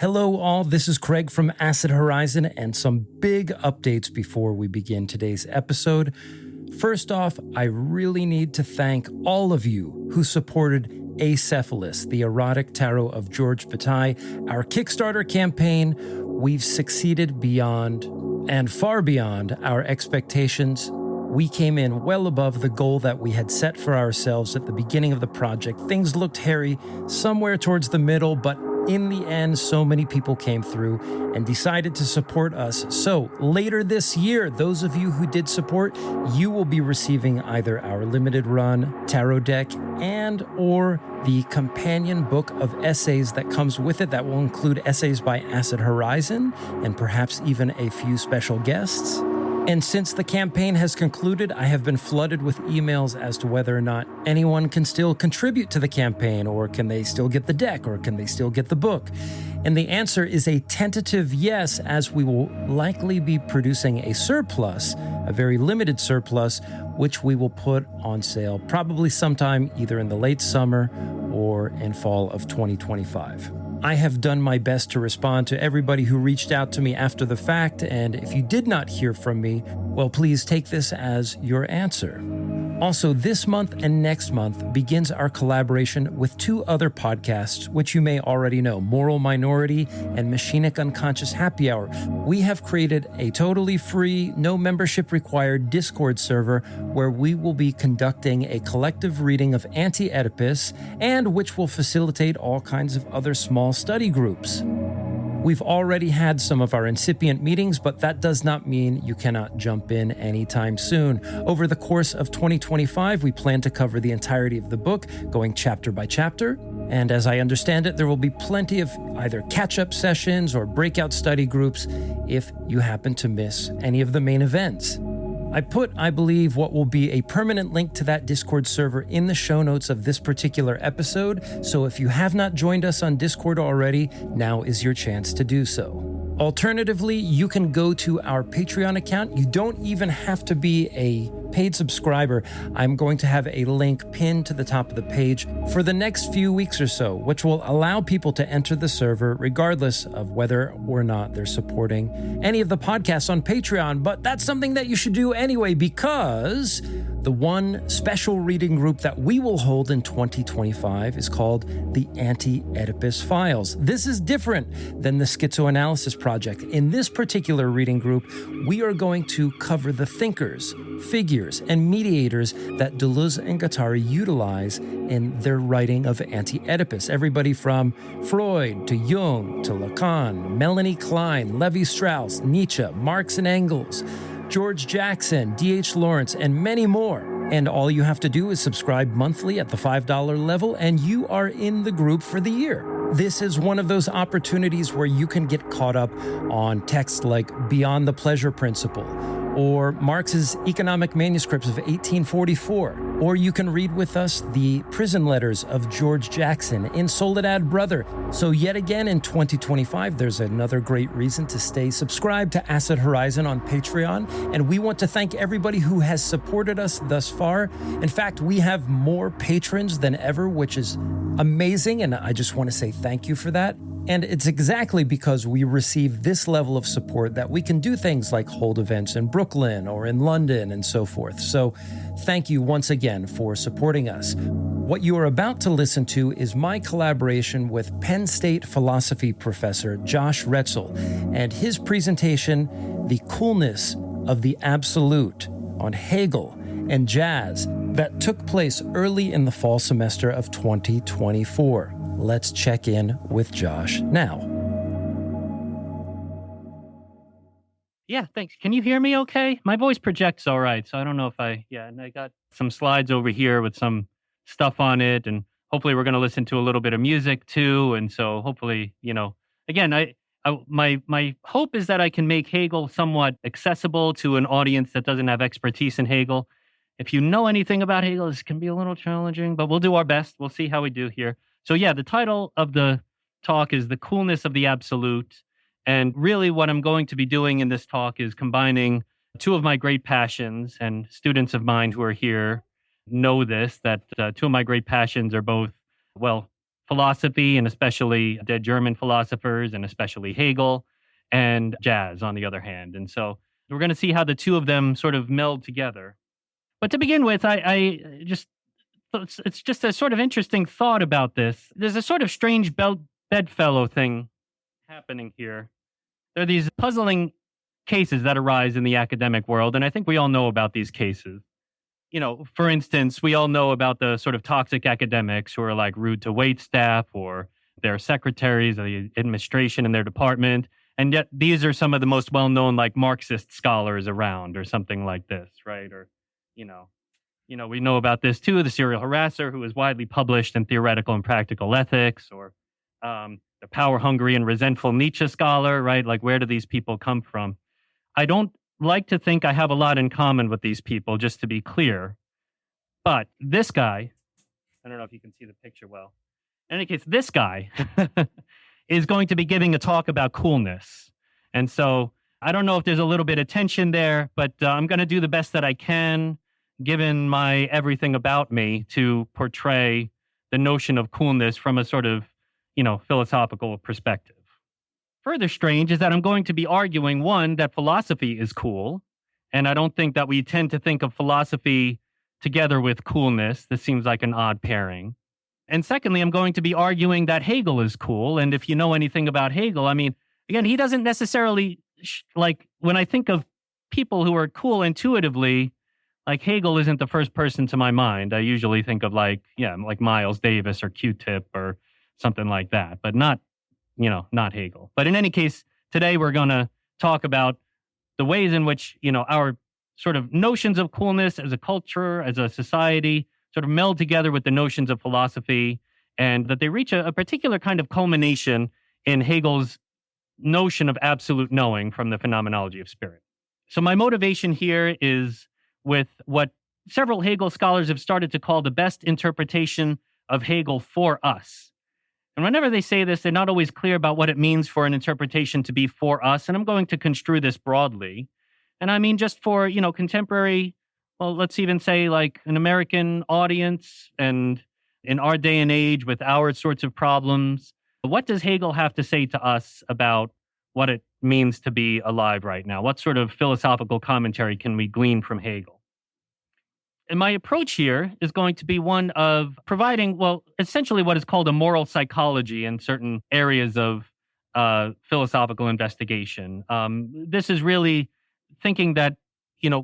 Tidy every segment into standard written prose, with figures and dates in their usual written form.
Hello all, this is Craig from Acid Horizon and some big updates before we begin today's episode. First off, I really need to thank all of you who supported Acephalus, the erotic tarot of George Bataille, our Kickstarter campaign. We've succeeded beyond and far beyond our expectations. We came in well above the goal that we had set for ourselves at the beginning of the project. Things looked hairy somewhere towards the middle, but in the end, so many people came through and decided to support us. So later this year, those of you who did support, you will be receiving either our limited run tarot deck and or the companion book of essays that comes with it that will include essays by Acid Horizon and perhaps even a few special guests. And since the campaign has concluded, I have been flooded with emails as to whether or not anyone can still contribute to the campaign, or can they still get the deck, or can they still get the book? And the answer is a tentative yes, as we will likely be producing a surplus, a very limited surplus, which we will put on sale probably sometime either in the late summer or in fall of 2025. I have done my best to respond to everybody who reached out to me after the fact, and if you did not hear from me, well, please take this as your answer. Also, this month and next month begins our collaboration with two other podcasts, which you may already know, Moral Minority and Machinic Unconscious Happy Hour. We have created a totally free, no membership required Discord server where we will be conducting a collective reading of Anti-Oedipus, and which will facilitate all kinds of other small study groups. We've already had some of our incipient meetings, but that does not mean you cannot jump in anytime soon. Over the course of 2025, we plan to cover the entirety of the book, going chapter by chapter. And as I understand it, there will be plenty of either catch-up sessions or breakout study groups if you happen to miss any of the main events. I put, I believe, what will be a permanent link to that Discord server in the show notes of this particular episode, so if you have not joined us on Discord already, now is your chance to do so. Alternatively, you can go to our Patreon account. You don't even have to be a paid subscriber. I'm going to have a link pinned to the top of the page for the next few weeks or so, which will allow people to enter the server regardless of whether or not they're supporting any of the podcasts on Patreon. But that's something that you should do anyway, because the one special reading group that we will hold in 2025 is called the Anti-Oedipus Files. This is different than the Schizoanalysis Project. In this particular reading group, we are going to cover the thinkers, figures, and mediators that Deleuze and Guattari utilize in their writing of Anti-Oedipus. Everybody from Freud to Jung to Lacan, Melanie Klein, Levi-Strauss, Nietzsche, Marx and Engels, George Jackson, D.H. Lawrence, and many more. And all you have to do is subscribe monthly at the $5 level, and you are in the group for the year. This is one of those opportunities where you can get caught up on texts like Beyond the Pleasure Principle, or Marx's economic manuscripts of 1844, or you can read with us the prison letters of George Jackson in Soledad Brother. So yet again in 2025, there's another great reason to stay subscribed to Acid Horizon on Patreon, and we want to thank everybody who has supported us thus far. In fact, we have more patrons than ever, which is amazing, and I just want to say thank you for that. And it's exactly because we receive this level of support that we can do things like hold events in Brooklyn or in London and so forth. So thank you once again for supporting us. What you are about to listen to is my collaboration with Penn State philosophy professor Josh Wretzel and his presentation, The Coolness of the Absolute, on Hegel and jazz, that took place early in the fall semester of 2024. Let's check in with Josh now. Yeah, thanks. Can you hear me okay? My voice projects all right, so I don't know if and I got some slides over here with some stuff on it, and hopefully we're going to listen to a little bit of music too, and so hopefully, again, my hope is that I can make Hegel somewhat accessible to an audience that doesn't have expertise in Hegel. If you know anything about Hegel, this can be a little challenging, but we'll do our best. We'll see how we do here. So yeah, the title of the talk is The Coolness of the Absolute. And really what I'm going to be doing in this talk is combining two of my great passions, and students of mine who are here know this, that two of my great passions are both, philosophy, and especially dead German philosophers, and especially Hegel, and jazz on the other hand. And so we're going to see how the two of them sort of meld together. But to begin with, it's just a sort of interesting thought about this. There's a sort of strange bedfellow thing happening here. There are these puzzling cases that arise in the academic world, and I think we all know about these cases. For instance, we all know about the sort of toxic academics who are like rude to wait staff or their secretaries or the administration in their department. And yet these are some of the most well-known like Marxist scholars around or something like this, right? Or, we know about this too, the serial harasser who is widely published in Theoretical and Practical Ethics, or the power-hungry and resentful Nietzsche scholar, right? Like, where do these people come from? I don't like to think I have a lot in common with these people, just to be clear. But this guy, I don't know if you can see the picture well. In any case, this guy is going to be giving a talk about coolness. And so I don't know if there's a little bit of tension there, but I'm going to do the best that I can, given my everything about me, to portray the notion of coolness from a sort of, philosophical perspective. Further strange is that I'm going to be arguing, one, that philosophy is cool. And I don't think that we tend to think of philosophy together with coolness. This seems like an odd pairing. And secondly, I'm going to be arguing that Hegel is cool. And if you know anything about Hegel, again, he doesn't necessarily, when I think of people who are cool intuitively, like Hegel isn't the first person to my mind. I usually think of like Miles Davis or Q-Tip or something like that, but not Hegel. But in any case, today we're going to talk about the ways in which, our sort of notions of coolness as a culture, as a society, sort of meld together with the notions of philosophy, and that they reach a particular kind of culmination in Hegel's notion of absolute knowing from the Phenomenology of Spirit. So my motivation here is with what several Hegel scholars have started to call the best interpretation of Hegel for us. And whenever they say this, they're not always clear about what it means for an interpretation to be for us. And I'm going to construe this broadly. And I mean, just for, contemporary, well, let's even say like an American audience and in our day and age with our sorts of problems, what does Hegel have to say to us about what it means to be alive right now? What sort of philosophical commentary can we glean from Hegel? And my approach here is going to be one of providing, essentially what is called a moral psychology in certain areas of philosophical investigation. This is really thinking that,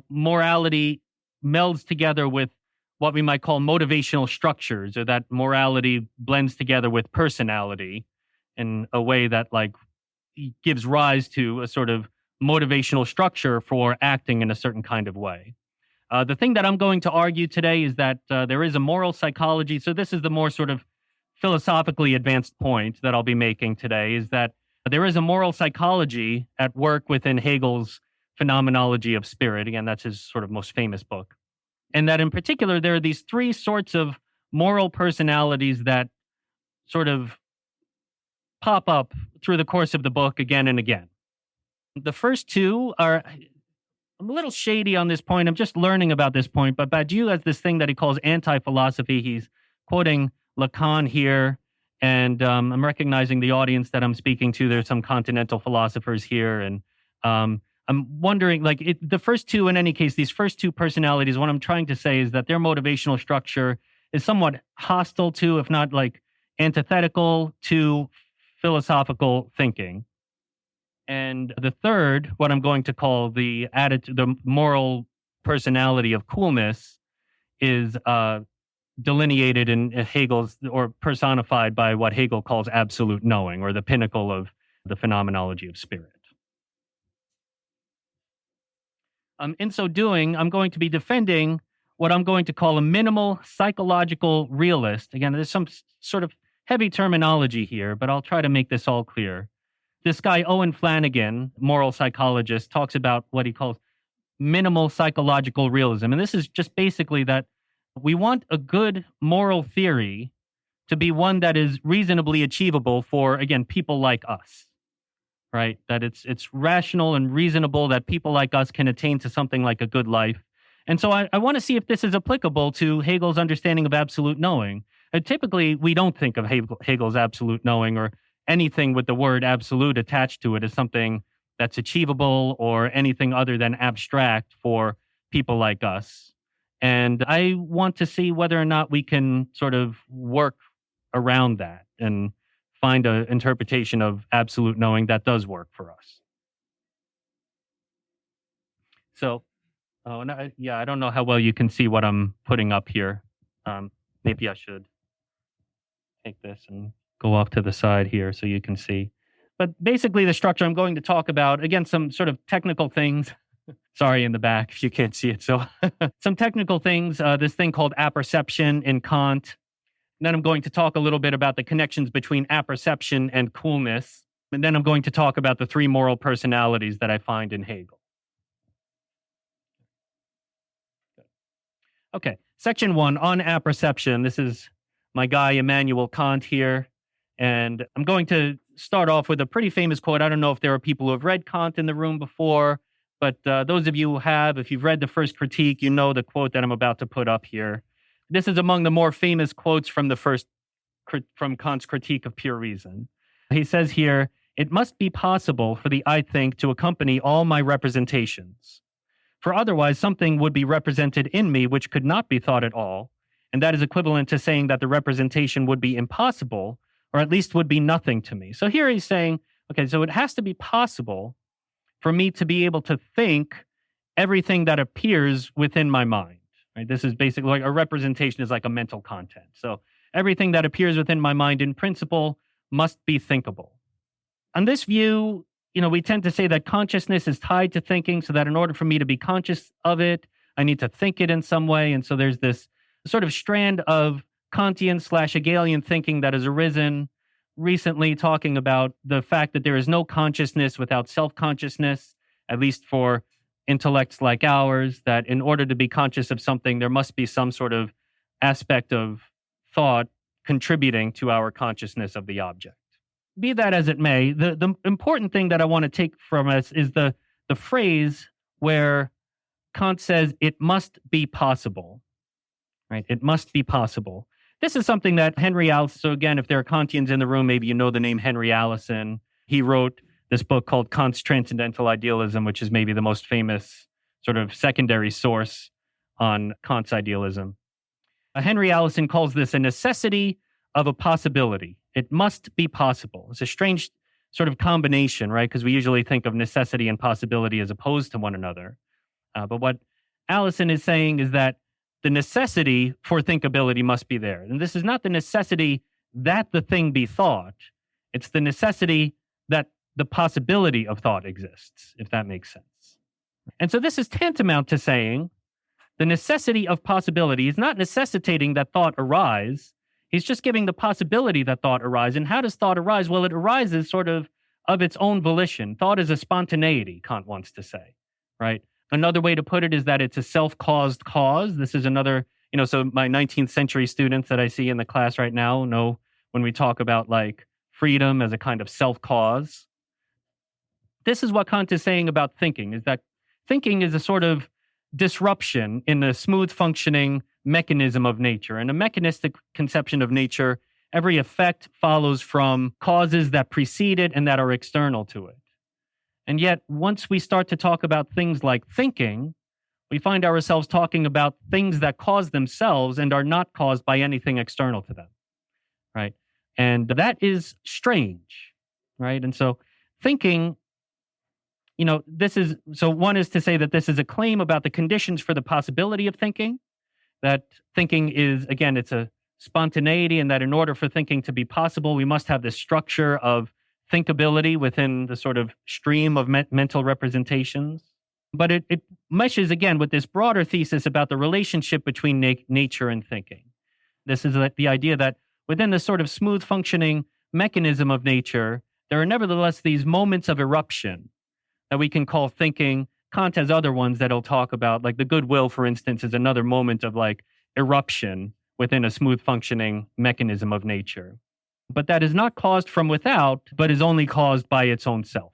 morality melds together with what we might call motivational structures, or that morality blends together with personality in a way that gives rise to a sort of motivational structure for acting in a certain kind of way. The thing that I'm going to argue today is that there is a moral psychology. So this is the more sort of philosophically advanced point that I'll be making today, is that there is a moral psychology at work within Hegel's Phenomenology of Spirit. Again, that's his sort of most famous book. And that in particular, there are these three sorts of moral personalities that sort of pop up through the course of the book again and again. The first two are, I'm a little shady on this point. I'm just learning about this point, but Badiou has this thing that he calls anti-philosophy. He's quoting Lacan here, and I'm recognizing the audience that I'm speaking to. There's some continental philosophers here, and I'm wondering, the first two, in any case, these first two personalities, what I'm trying to say is that their motivational structure is somewhat hostile to, if not antithetical to, philosophical thinking. And the third, what I'm going to call the moral personality of coolness, is delineated in Hegel's, or personified by what Hegel calls absolute knowing, or the pinnacle of the Phenomenology of Spirit. In so doing, I'm going to be defending what I'm going to call a minimal psychological realist. Again, there's some sort of heavy terminology here, but I'll try to make this all clear. This guy, Owen Flanagan, moral psychologist, talks about what he calls minimal psychological realism. And this is just basically that we want a good moral theory to be one that is reasonably achievable for, again, people like us, right? That it's rational and reasonable that people like us can attain to something like a good life. And so I want to see if this is applicable to Hegel's understanding of absolute knowing. typically, we don't think of Hegel's absolute knowing or anything with the word absolute attached to it as something that's achievable or anything other than abstract for people like us. And I want to see whether or not we can sort of work around that and find an interpretation of absolute knowing that does work for us. So, I don't know how well you can see what I'm putting up here. Maybe I should take this and go off to the side here so you can see. But basically the structure I'm going to talk about, again, some sort of technical things. Sorry in the back if you can't see it. So some technical things, this thing called apperception in Kant. And then I'm going to talk a little bit about the connections between apperception and coolness. And then I'm going to talk about the three moral personalities that I find in Hegel. Okay, section 1 on apperception. This is my guy Immanuel Kant here. And I'm going to start off with a pretty famous quote. I don't know if there are people who have read Kant in the room before, but those of you who have, if you've read the first critique, you know the quote that I'm about to put up here. This is among the more famous quotes from from Kant's critique of pure reason. He says here, "It must be possible for the I think to accompany all my representations. For otherwise something would be represented in me which could not be thought at all, and that is equivalent to saying that the representation would be impossible, or at least would be nothing to me." So here he's saying, okay, so it has to be possible for me to be able to think everything that appears within my mind. Right? This is basically like a representation is like a mental content. So everything that appears within my mind in principle must be thinkable. On this view, we tend to say that consciousness is tied to thinking, so that in order for me to be conscious of it, I need to think it in some way. And so there's this sort of strand of Kantian/Hegelian thinking that has arisen recently, talking about the fact that there is no consciousness without self-consciousness, at least for intellects like ours, that in order to be conscious of something, there must be some sort of aspect of thought contributing to our consciousness of the object. Be that as it may, the important thing that I want to take from us is the phrase where Kant says it must be possible, right? It must be possible. This is something that Henry Allison, so again, if there are Kantians in the room, maybe you know the name Henry Allison. He wrote this book called Kant's Transcendental Idealism, which is maybe the most famous sort of secondary source on Kant's idealism. Henry Allison calls this a necessity of a possibility. It must be possible. It's a strange sort of combination, right? Because we usually think of necessity and possibility as opposed to one another. But what Allison is saying is that the necessity for thinkability must be there. And this is not the necessity that the thing be thought. It's the necessity that the possibility of thought exists, if that makes sense. And so this is tantamount to saying the necessity of possibility is not necessitating that thought arise. He's just giving the possibility that thought arise. And how does thought arise? Well, it arises sort of its own volition. Thought is a spontaneity, Kant wants to say, right? Another way to put it is that it's a self-caused cause. This is another, so my 19th century students that I see in the class right now know when we talk about like freedom as a kind of self-cause. This is what Kant is saying about thinking, is that thinking is a sort of disruption in the smooth functioning mechanism of nature. In a mechanistic conception of nature, every effect follows from causes that precede it and that are external to it. And yet, once we start to talk about things like thinking, we find ourselves talking about things that cause themselves and are not caused by anything external to them, right? And that is strange, right? And so thinking, one is to say that this is a claim about the conditions for the possibility of thinking, that thinking is, again, it's a spontaneity, and that in order for thinking to be possible, we must have this structure of thinkability within the sort of stream of mental representations. But it meshes, again, with this broader thesis about the relationship between nature and thinking. This is the idea that within the sort of smooth functioning mechanism of nature, there are nevertheless these moments of eruption that we can call thinking. Kant has other ones that he'll talk about, like the goodwill, for instance, is another moment of like eruption within a smooth functioning mechanism of nature. But that is not caused from without, but is only caused by its own self.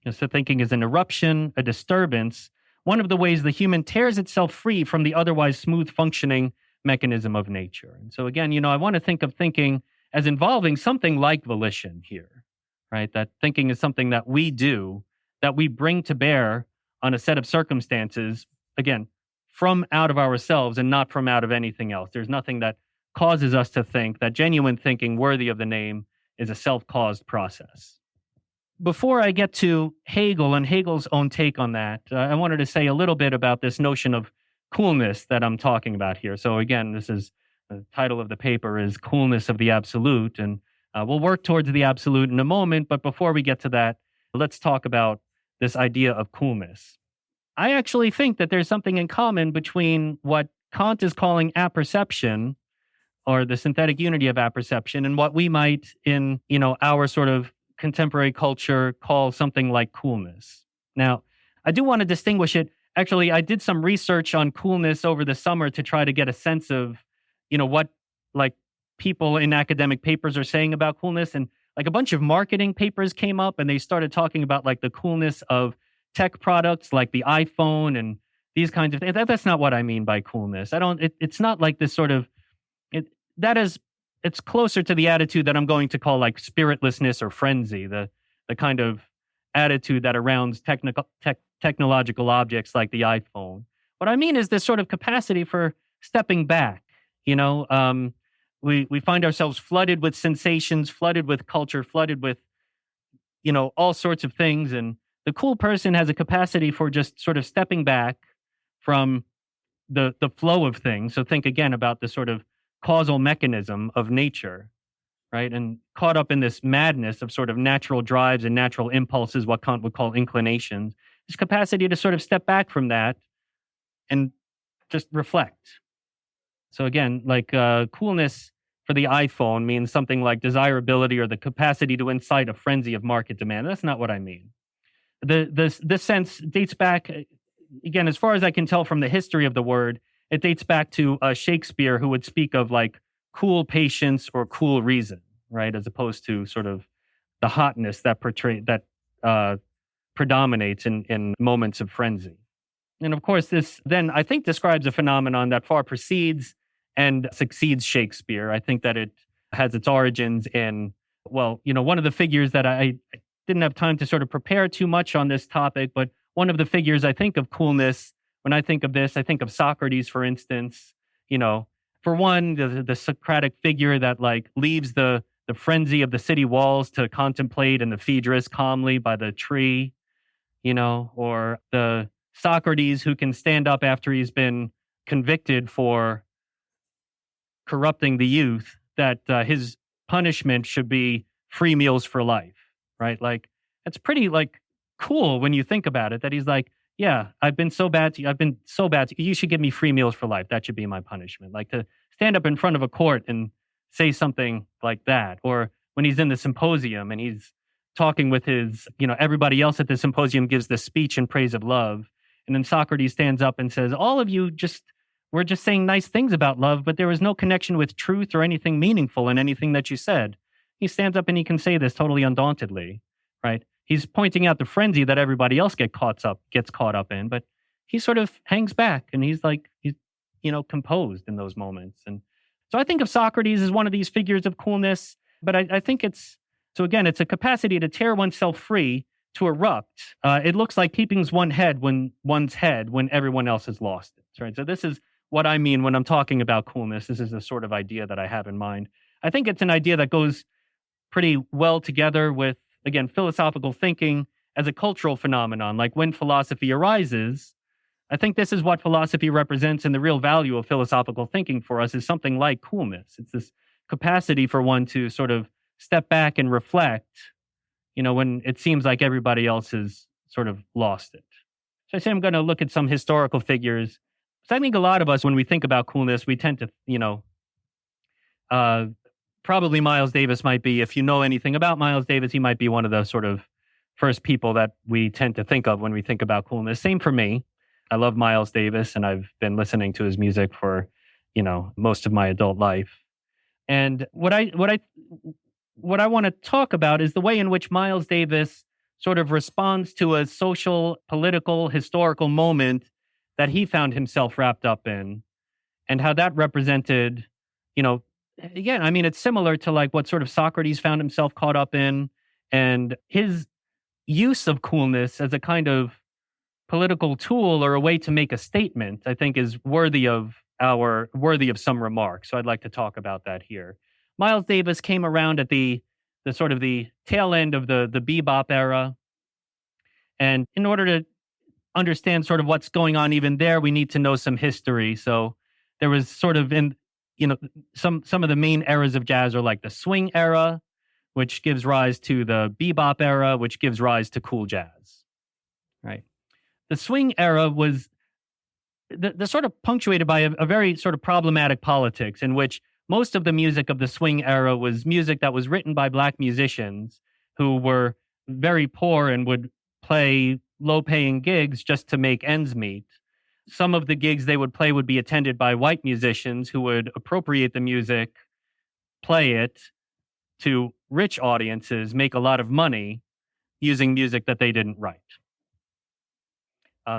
So thinking is an eruption, a disturbance, one of the ways the human tears itself free from the otherwise smooth functioning mechanism of nature. And so again, I want to think of thinking as involving something like volition here, right? That thinking is something that we do, that we bring to bear on a set of circumstances, again, from out of ourselves and not from out of anything else. There's nothing that causes us to think. That genuine thinking worthy of the name is a self-caused process. Before I get to Hegel and Hegel's own take on that, I wanted to say a little bit about this notion of coolness that I'm talking about here. So again, this is the title of the paper is Coolness of the Absolute, and we'll work towards the absolute in a moment. But before we get to that, let's talk about this idea of coolness. I actually think that there's something in common between what Kant is calling apperception, or the synthetic unity of apperception, and what we might in, our sort of contemporary culture call something like coolness. Now, I do want to distinguish it. Actually, I did some research on coolness over the summer to try to get a sense of, what like people in academic papers are saying about coolness. And like a bunch of marketing papers came up and they started talking about like the coolness of tech products like the iPhone and these kinds of things. That's not what I mean by coolness. It's not like this sort of, it's closer to the attitude that I'm going to call like spiritlessness or frenzy, the kind of attitude that surrounds technological objects like the iPhone. What I mean is this sort of capacity for stepping back. We find ourselves flooded with sensations, flooded with culture, flooded with, all sorts of things. And the cool person has a capacity for just sort of stepping back from the flow of things. So think again about the sort of causal mechanism of nature, right? And caught up in this madness of sort of natural drives and natural impulses, what Kant would call inclinations, this capacity to sort of step back from that and just reflect. So again, like coolness for the iPhone means something like desirability or the capacity to incite a frenzy of market demand. That's not what I mean. This sense dates back, again, as far as I can tell from the history of the word, it dates back to Shakespeare, who would speak of like cool patience or cool reason, right? As opposed to sort of the hotness that predominates in moments of frenzy. And of course, this then I think describes a phenomenon that far precedes and succeeds Shakespeare. I think that it has its origins in, one of the figures that I didn't have time to sort of prepare too much on this topic, but one of the figures I think of coolness, when I think of this, I think of Socrates, for instance. For one, the Socratic figure that like leaves the frenzy of the city walls to contemplate in the Phaedrus calmly by the tree, or the Socrates who can stand up after he's been convicted for corrupting the youth, that his punishment should be free meals for life, right? Like, it's pretty like cool when you think about it, that he's like, yeah, I've been so bad to you. You should give me free meals for life. That should be my punishment. Like to stand up in front of a court and say something like that. Or when he's in the symposium and he's talking with his, everybody else at the symposium gives the speech in praise of love. And then Socrates stands up and says, all of you we're just saying nice things about love, but there was no connection with truth or anything meaningful in anything that you said. He stands up and he can say this totally undauntedly, right? He's pointing out the frenzy that everybody else gets caught up in, but he sort of hangs back and he's composed in those moments. And so I think of Socrates as one of these figures of coolness, but I think it's a capacity to tear oneself free, to erupt. It looks like keeping one's head when everyone else has lost it, right? So this is what I mean when I'm talking about coolness. This is the sort of idea that I have in mind. I think it's an idea that goes pretty well together with, again, philosophical thinking as a cultural phenomenon. Like when philosophy arises, I think this is what philosophy represents, and the real value of philosophical thinking for us is something like coolness. It's this capacity for one to sort of step back and reflect, when it seems like everybody else has sort of lost it. So I say I'm going to look at some historical figures. So I think a lot of us, when we think about coolness, we tend to, probably Miles Davis might be, if you know anything about Miles Davis, he might be one of the sort of first people that we tend to think of when we think about coolness. Same for me. I love Miles Davis, and I've been listening to his music for, most of my adult life. And what I want to talk about is the way in which Miles Davis sort of responds to a social, political, historical moment that he found himself wrapped up in. and how that represented, again, I mean, it's similar to like what sort of Socrates found himself caught up in, and his use of coolness as a kind of political tool or a way to make a statement, I think is worthy of some remarks. So I'd like to talk about that here. Miles Davis came around at the sort of the tail end of the bebop era. And in order to understand sort of what's going on even there, we need to know some history. So there was sort of some of the main eras of jazz are like the swing era, which gives rise to the bebop era, which gives rise to cool jazz, right? The swing era was the sort of punctuated by a very sort of problematic politics in which most of the music of the swing era was music that was written by black musicians who were very poor and would play low-paying gigs just to make ends meet. Some of the gigs they would play would be attended by white musicians who would appropriate the music, play it to rich audiences, make a lot of money using music that they didn't write.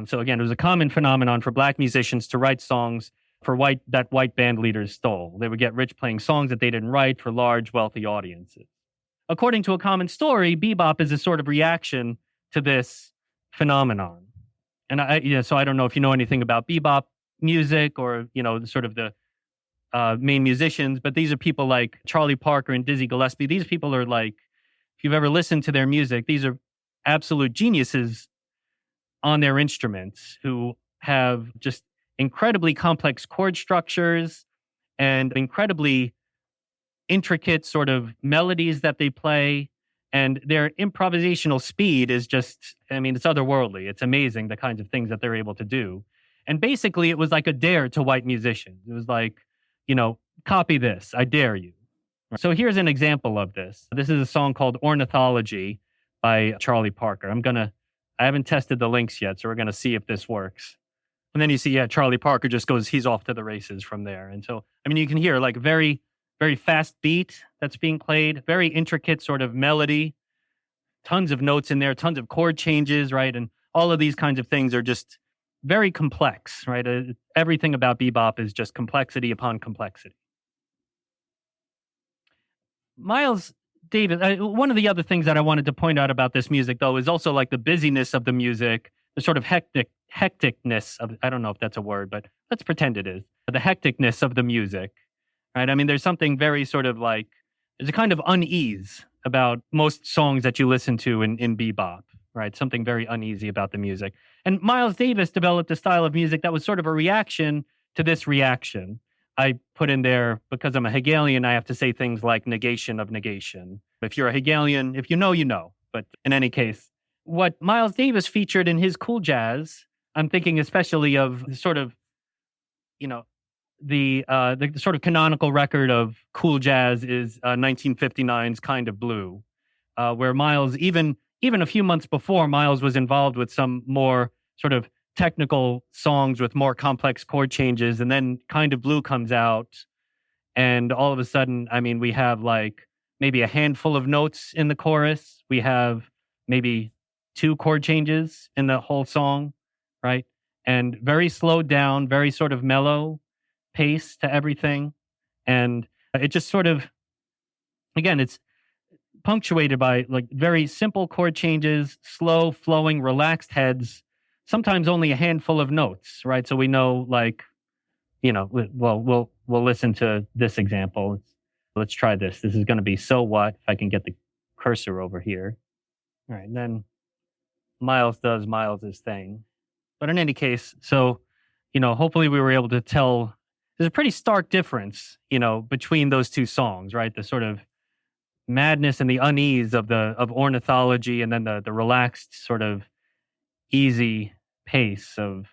So again, it was a common phenomenon for black musicians to write songs that white band leaders stole. They would get rich playing songs that they didn't write for large, wealthy audiences. According to a common story, bebop is a sort of reaction to this phenomenon. And so I don't know if you know anything about bebop music or, sort of the main musicians, but these are people like Charlie Parker and Dizzy Gillespie. These people are like, if you've ever listened to their music, these are absolute geniuses on their instruments who have just incredibly complex chord structures and incredibly intricate sort of melodies that they play. And their improvisational speed is just, it's otherworldly. It's amazing the kinds of things that they're able to do. And basically, it was like a dare to white musicians. It was like, copy this. I dare you. So here's an example of this. This is a song called Ornithology by Charlie Parker. I haven't tested the links yet, so we're going to see if this works. And then you see, Charlie Parker just goes, he's off to the races from there. And so, you can hear like very, very fast beat that's being played, very intricate sort of melody, tons of notes in there, tons of chord changes, right? And all of these kinds of things are just very complex, right? Everything about bebop is just complexity upon complexity. Miles Davis, one of the other things that I wanted to point out about this music, though, is also like the busyness of the music, the sort of hecticness of, I don't know if that's a word, but let's pretend it is, the hecticness of the music, right? There's something very sort of like, there's a kind of unease about most songs that you listen to in bebop, right? Something very uneasy about the music. And Miles Davis developed a style of music that was sort of a reaction to this reaction. I put in there, because I'm a Hegelian, I have to say things like negation of negation. If you're a Hegelian, if you know, you know. But in any case, what Miles Davis featured in his cool jazz, I'm thinking especially of sort of, the sort of canonical record of cool jazz is 1959's Kind of Blue, where Miles, even a few months before, Miles was involved with some more sort of technical songs with more complex chord changes, and then Kind of Blue comes out, and all of a sudden, we have like maybe a handful of notes in the chorus. We have maybe 2 chord changes in the whole song, right? And very slowed down, very sort of mellow pace to everything. And it just sort of, again, it's punctuated by like very simple chord changes, slow, flowing, relaxed heads, sometimes only a handful of notes, right? So we know, like, we'll listen to this example. Let's try this. This is going to be So What, if I can get the cursor over here. All right, and then Miles does Miles's thing. But in any case, so, hopefully we were able to tell there's a pretty stark difference, between those two songs, right? The sort of madness and the unease of Ornithology, and then the relaxed sort of easy pace of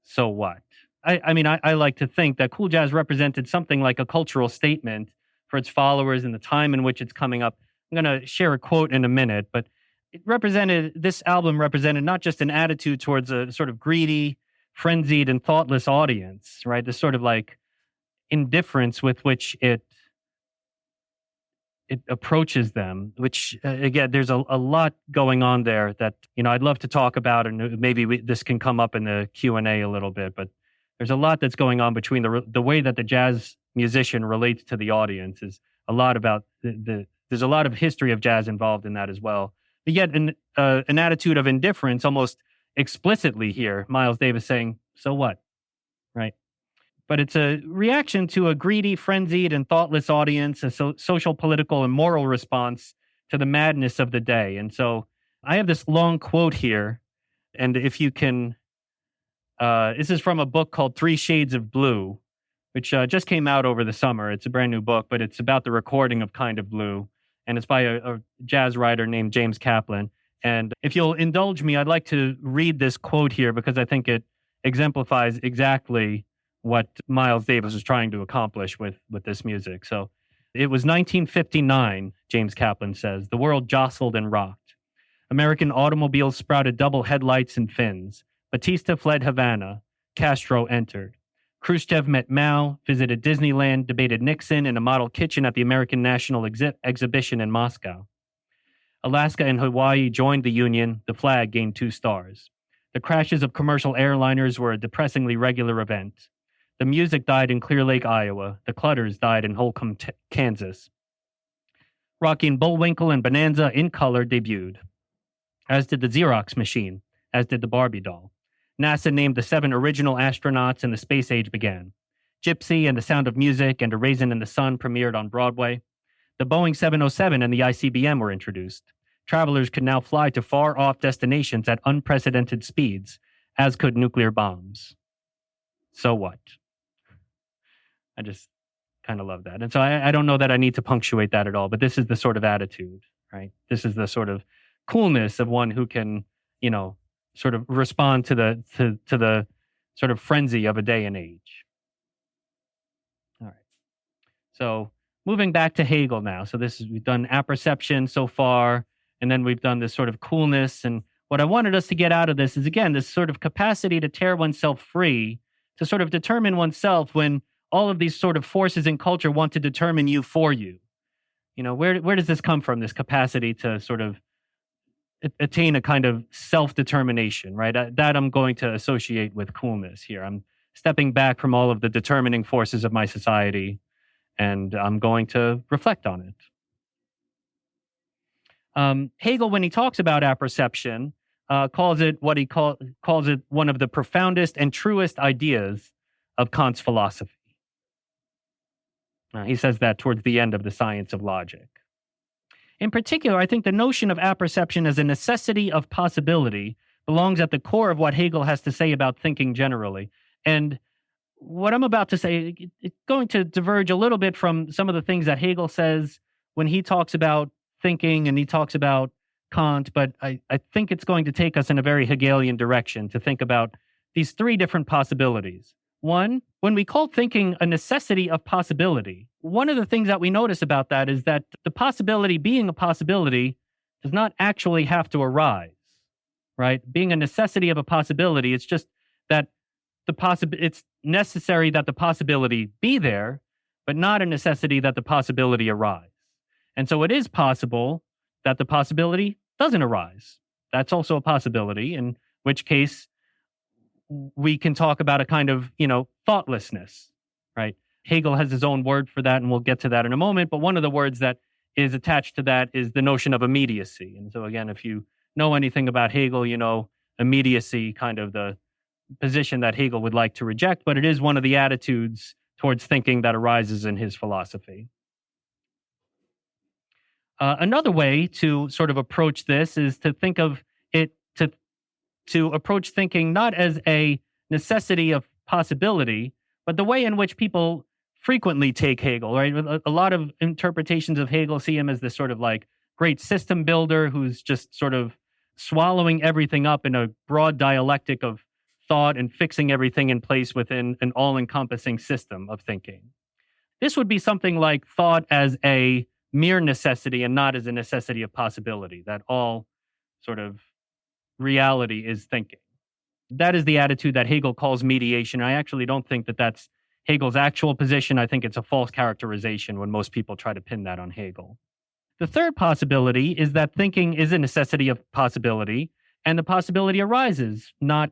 So What. I like to think that cool jazz represented something like a cultural statement for its followers in the time in which it's coming up. I'm going to share a quote in a minute, but this album represented not just an attitude towards a sort of greedy, frenzied, and thoughtless audience, right? This sort of like indifference with which it approaches them, which again, there's a lot going on there that, I'd love to talk about, and maybe this can come up in the Q&A a little bit, but there's a lot that's going on between the way that the jazz musician relates to the audience is a lot about there's a lot of history of jazz involved in that as well. But yet an attitude of indifference almost explicitly here, Miles Davis saying, so what, right? But it's a reaction to a greedy, frenzied, and thoughtless audience, a social, political, and moral response to the madness of the day. And so I have this long quote here, and if you can, this is from a book called 3 Shades of Blue, which just came out over the summer. It's a brand new book, but it's about the recording of Kind of Blue, and it's by a jazz writer named James Kaplan. And if you'll indulge me, I'd like to read this quote here because I think it exemplifies exactly what Miles Davis was trying to accomplish with this music. So it was 1959, James Kaplan says. The world jostled and rocked. American automobiles sprouted double headlights and fins. Batista fled Havana. Castro entered. Khrushchev met Mao, visited Disneyland, debated Nixon in a model kitchen at the American National Exhibition in Moscow. Alaska and Hawaii joined the Union. The flag gained 2 stars. The crashes of commercial airliners were a depressingly regular event. The music died in Clear Lake, Iowa. The Clutters died in Holcomb, Kansas. Rocky and Bullwinkle and Bonanza in color debuted, as did the Xerox machine, as did the Barbie doll. NASA named the 7 original astronauts and the space age began. Gypsy and the Sound of Music and A Raisin in the Sun premiered on Broadway. The Boeing 707 and the ICBM were introduced. Travelers could now fly to far-off destinations at unprecedented speeds, as could nuclear bombs. So what? I just kind of love that. And so I don't know that I need to punctuate that at all, but this is the sort of attitude, right? This is the sort of coolness of one who can, sort of respond to the sort of frenzy of a day and age. All right. So moving back to Hegel now. So we've done apperception so far, and then we've done this sort of coolness. And what I wanted us to get out of this is, again, this sort of capacity to tear oneself free, to sort of determine oneself when all of these sort of forces in culture want to determine you for you. Where does this come from, this capacity to sort of attain a kind of self-determination, right? That I'm going to associate with coolness here. I'm stepping back from all of the determining forces of my society, and I'm going to reflect on it. Hegel, when he talks about apperception, calls it what he calls it one of the profoundest and truest ideas of Kant's philosophy. He says that towards the end of The Science of Logic. In particular, I think the notion of apperception as a necessity of possibility belongs at the core of what Hegel has to say about thinking generally. And what I'm about to say, it's going to diverge a little bit from some of the things that Hegel says when he talks about thinking and he talks about Kant, but I think it's going to take us in a very Hegelian direction to think about these 3 different possibilities. One, when we call thinking a necessity of possibility, one of the things that we notice about that is that the possibility being a possibility does not actually have to arise, right? Being a necessity of a possibility, it's just that it's necessary that the possibility be there, but not a necessity that the possibility arise. And so it is possible that the possibility doesn't arise. That's also a possibility, in which case we can talk about a kind of, thoughtlessness, right? Hegel has his own word for that, and we'll get to that in a moment. But one of the words that is attached to that is the notion of immediacy. And so again, if you know anything about Hegel, immediacy, kind of the position that Hegel would like to reject, but it is one of the attitudes towards thinking that arises in his philosophy. Another way to sort of approach this is to think of it, to approach thinking not as a necessity of possibility, but the way in which people frequently take Hegel, right? A lot of interpretations of Hegel see him as this sort of like great system builder who's just sort of swallowing everything up in a broad dialectic of thought and fixing everything in place within an all-encompassing system of thinking. This would be something like thought as a mere necessity and not as a necessity of possibility, that all sort of reality is thinking. That is the attitude that Hegel calls mediation. I actually don't think that that's Hegel's actual position. I think it's a false characterization when most people try to pin that on Hegel. The third possibility is that thinking is a necessity of possibility, and the possibility arises not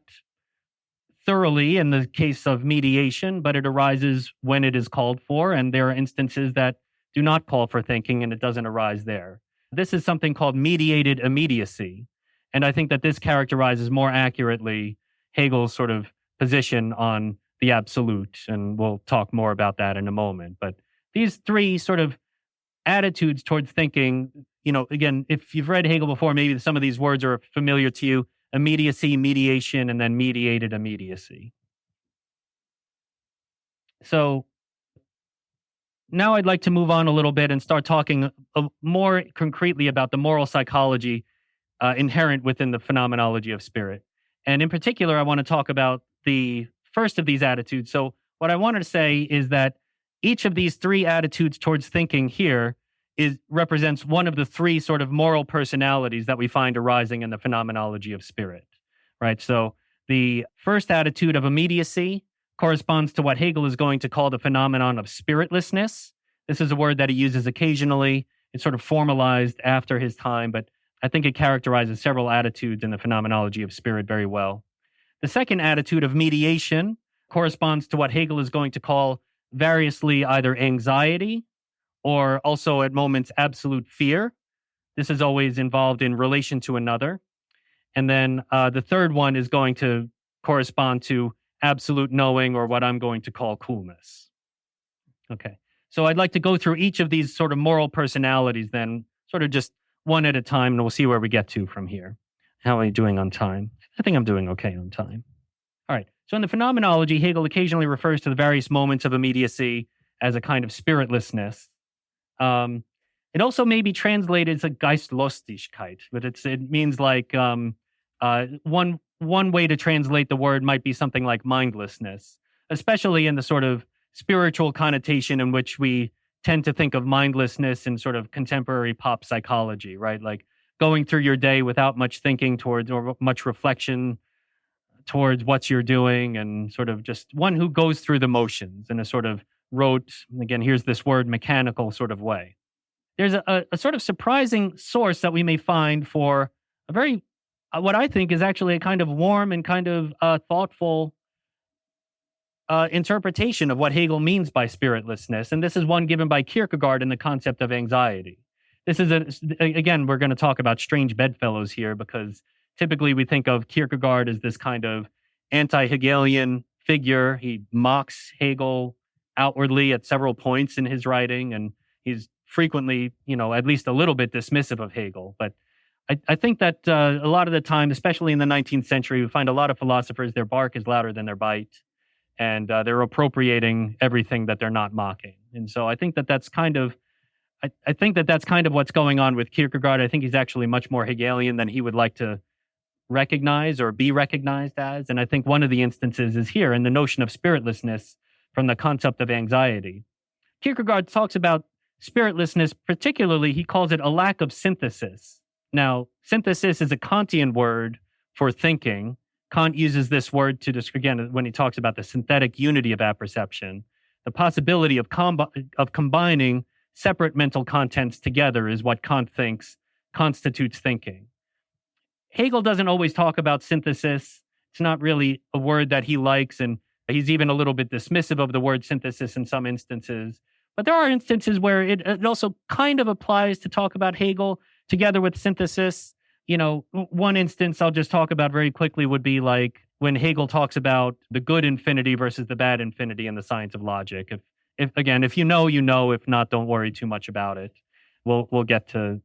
thoroughly in the case of mediation, but it arises when it is called for. And there are instances that do not call for thinking and it doesn't arise there. This is something called mediated immediacy. And I think that this characterizes more accurately Hegel's sort of position on the absolute. And we'll talk more about that in a moment. But these three sort of attitudes towards thinking, again, if you've read Hegel before, maybe some of these words are familiar to you: immediacy, mediation, and then mediated immediacy. So now I'd like to move on a little bit and start talking more concretely about the moral psychology inherent within the phenomenology of spirit. And in particular, I want to talk about the first of these attitudes. So what I wanted to say is that each of these three attitudes towards thinking here represents one of the three sort of moral personalities that we find arising in the phenomenology of spirit, right? So the first attitude of immediacy corresponds to what Hegel is going to call the phenomenon of spiritlessness. This is a word that he uses occasionally. It's sort of formalized after his time, but I think it characterizes several attitudes in the phenomenology of spirit very well. The second attitude of mediation corresponds to what Hegel is going to call variously either anxiety or also at moments absolute fear. This is always involved in relation to another. And then the third one is going to correspond to absolute knowing, or what I'm going to call coolness. Okay, so I'd like to go through each of these sort of moral personalities then, sort of just one at a time, and we'll see where we get to from here. How am I doing on time? I think I'm doing okay on time. All right, so in the phenomenology, Hegel occasionally refers to the various moments of immediacy as a kind of spiritlessness. It also may be translated as a Geistlosigkeit, but it means like one way to translate the word might be something like mindlessness, especially in the sort of spiritual connotation in which we tend to think of mindlessness in sort of contemporary pop psychology, right? Like going through your day without much thinking towards or much reflection towards what you're doing, and sort of just one who goes through the motions in a sort of rote, again, here's this word, mechanical sort of way. There's a sort of surprising source that we may find for a very, what I think is actually a kind of warm and kind of thoughtful interpretation of what Hegel means by spiritlessness. And this is one given by Kierkegaard in the concept of anxiety. This is, again, we're going to talk about strange bedfellows here, because typically we think of Kierkegaard as this kind of anti-Hegelian figure. He mocks Hegel outwardly at several points in his writing, and he's frequently, at least a little bit dismissive of Hegel. But I think that a lot of the time, especially in the 19th century, we find a lot of philosophers, their bark is louder than their bite, and they're appropriating everything that they're not mocking. And so I think that that's kind of, I think that that's kind of what's going on with Kierkegaard. I think he's actually much more Hegelian than he would like to recognize or be recognized as. And I think one of the instances is here in the notion of spiritlessness from the concept of anxiety. Kierkegaard talks about spiritlessness, particularly, he calls it a lack of synthesis. Now, synthesis is a Kantian word for thinking. Kant uses this word to describe, again, when he talks about the synthetic unity of apperception, the possibility of combining separate mental contents together is what Kant thinks constitutes thinking. Hegel doesn't always talk about synthesis. It's not really a word that he likes, and he's even a little bit dismissive of the word synthesis in some instances. But there are instances where it also kind of applies to talk about Hegel together with synthesis. One instance I'll just talk about very quickly would be like when Hegel talks about the good infinity versus the bad infinity in the science of logic. If you know, you know. If not, don't worry too much about it. We'll get to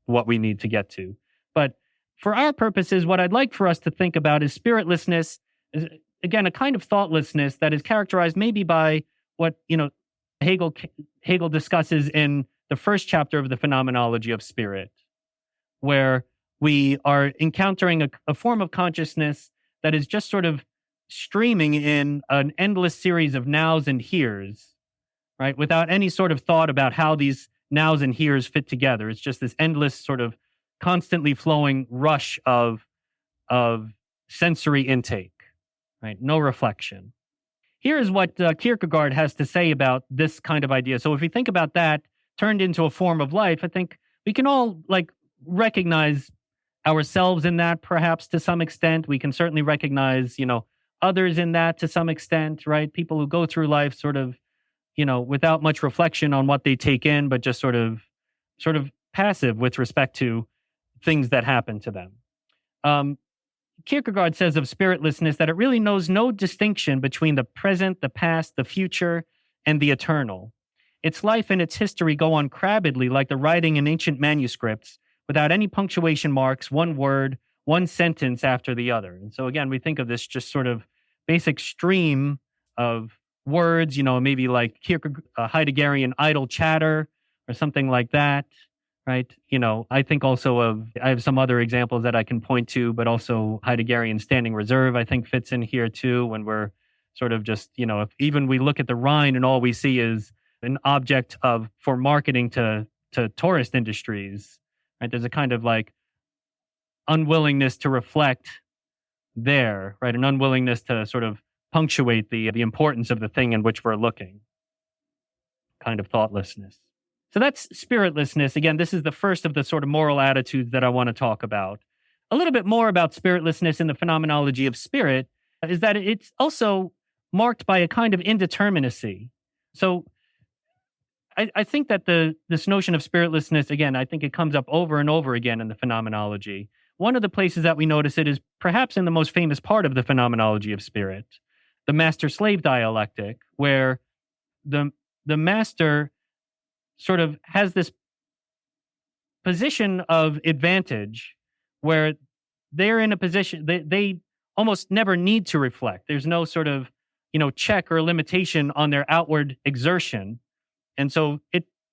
what we need to get to. But for our purposes, what I'd like for us to think about is spiritlessness, is, again, a kind of thoughtlessness that is characterized maybe by what, Hegel discusses in the first chapter of the Phenomenology of Spirit, where we are encountering a form of consciousness that is just sort of streaming in an endless series of nows and heres, right? Without any sort of thought about how these nows and heres fit together. It's just this endless sort of constantly flowing rush of sensory intake, right? No reflection. Here is what Kierkegaard has to say about this kind of idea. So if we think about that turned into a form of life, I think we can all recognize ourselves in that, perhaps to some extent. We can certainly recognize, others in that to some extent, right? People who go through life sort of, without much reflection on what they take in, but just sort of passive with respect to things that happen to them. Kierkegaard says of spiritlessness that it really knows no distinction between the present, the past, the future, and the eternal. Its life and its history go on crabbedly like the writing in ancient manuscripts, without any punctuation marks, one word, one sentence after the other. And so again, we think of this just sort of basic stream of words, maybe like Heideggerian idle chatter or something like that, right? I think also I have some other examples that I can point to, but also Heideggerian standing reserve, I think fits in here too, when we're sort of just, if even we look at the Rhine and all we see is an object for marketing to tourist industries, right? There's a kind of like unwillingness to reflect there, right? An unwillingness to sort of punctuate the importance of the thing in which we're looking, kind of thoughtlessness. So that's spiritlessness. Again, this is the first of the sort of moral attitudes that I want to talk about. A little bit more about spiritlessness in the phenomenology of spirit is that it's also marked by a kind of indeterminacy. So I think that this notion of spiritlessness, again, I think it comes up over and over again in the phenomenology. One of the places that we notice it is perhaps in the most famous part of the phenomenology of spirit, the master-slave dialectic, where the master sort of has this position of advantage where they're in a position, they almost never need to reflect. There's no sort of, check or limitation on their outward exertion. And so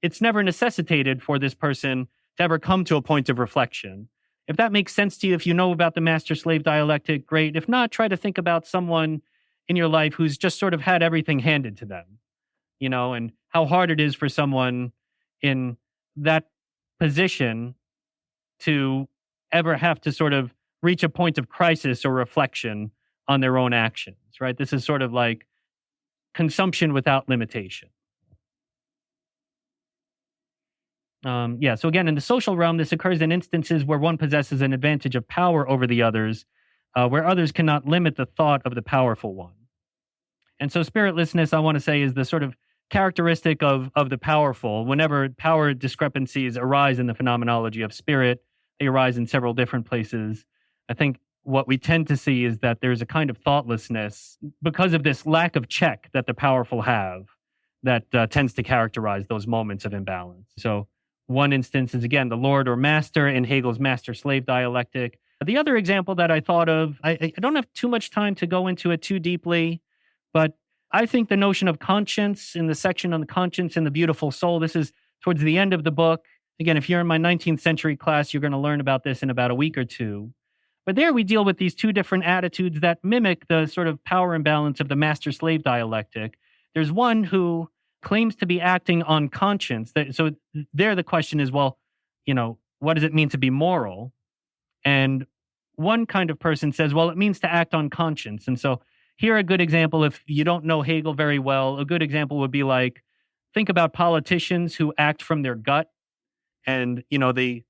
it's never necessitated for this person to ever come to a point of reflection. If that makes sense to you, if you know about the master-slave dialectic, great. If not, try to think about someone in your life who's just sort of had everything handed to them, and how hard it is for someone in that position to ever have to sort of reach a point of crisis or reflection on their own actions, right? This is sort of like consumption without limitation. So again, in the social realm, this occurs in instances where one possesses an advantage of power over the others, where others cannot limit the thought of the powerful one. And so spiritlessness, I want to say, is the sort of characteristic of the powerful. Whenever power discrepancies arise in the phenomenology of spirit, they arise in several different places. I think what we tend to see is that there's a kind of thoughtlessness because of this lack of check that the powerful have that tends to characterize those moments of imbalance. So one instance is, again, the lord or master in Hegel's master-slave dialectic. The other example that I thought of, I don't have too much time to go into it too deeply, but I think the notion of conscience in the section on the conscience and the beautiful soul, this is towards the end of the book. Again, if you're in my 19th century class, you're going to learn about this in about a week or two. But there we deal with these two different attitudes that mimic the sort of power imbalance of the master-slave dialectic. There's one who claims to be acting on conscience. So there the question is, well, what does it mean to be moral? And one kind of person says, well, it means to act on conscience. And so here a good example, if you don't know Hegel very well, a good example would be like, think about politicians who act from their gut and, they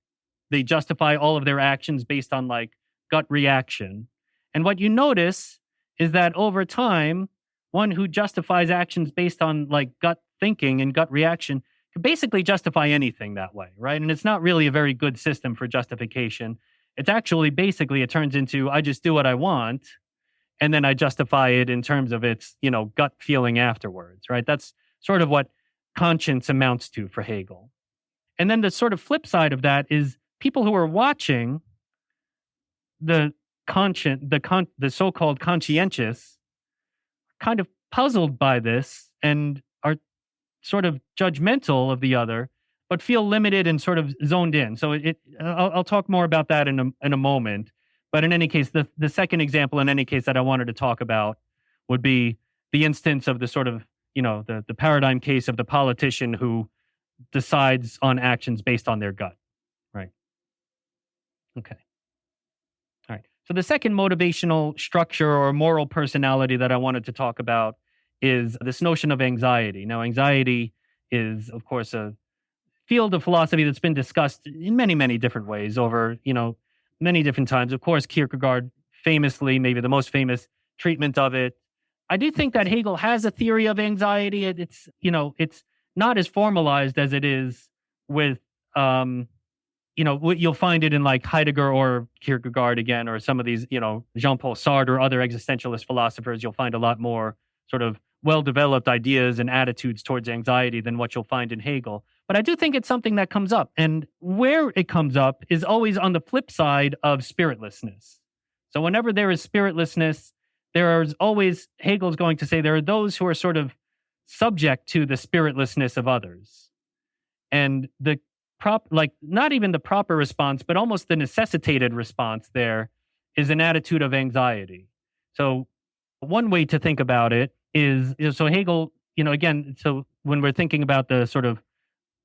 justify all of their actions based on like gut reaction. And what you notice is that over time, one who justifies actions based on like gut thinking and gut reaction can basically justify anything that way, right? And it's not really a very good system for justification. It's actually basically, it turns into, I just do what I want, and then I justify it in terms of its, gut feeling afterwards, right? That's sort of what conscience amounts to for Hegel. And then the sort of flip side of that is people who are watching the so-called conscientious, kind of puzzled by this and are sort of judgmental of the other, but feel limited and sort of zoned in. So I'll talk more about that in a moment. But in any case, the second example in any case that I wanted to talk about would be the instance of the sort of, the paradigm case of the politician who decides on actions based on their gut, right? Okay. All right. So the second motivational structure or moral personality that I wanted to talk about is this notion of anxiety. Now, anxiety is, of course, a field of philosophy that's been discussed in many, many different ways over, many different times. Of course, Kierkegaard famously, maybe the most famous, treatment of it. I do think that Hegel has a theory of anxiety. It's not as formalized as it is with, you'll find it in like Heidegger or Kierkegaard again, or some of these, Jean-Paul Sartre or other existentialist philosophers. You'll find a lot more sort of well-developed ideas and attitudes towards anxiety than what you'll find in Hegel. But I do think it's something that comes up. And where it comes up is always on the flip side of spiritlessness. So whenever there is spiritlessness, there is always, Hegel's going to say, there are those who are sort of subject to the spiritlessness of others. And the not even the proper response, but almost the necessitated response there is an attitude of anxiety. So one way to think about it is, so Hegel, again, so when we're thinking about the sort of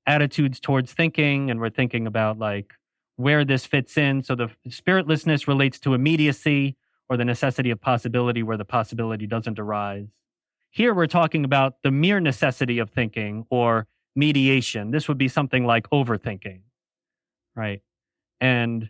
attitudes towards thinking, and we're thinking about like where this fits in. So the spiritlessness relates to immediacy or the necessity of possibility where the possibility doesn't arise. Here we're talking about the mere necessity of thinking or mediation. This would be something like overthinking, right? And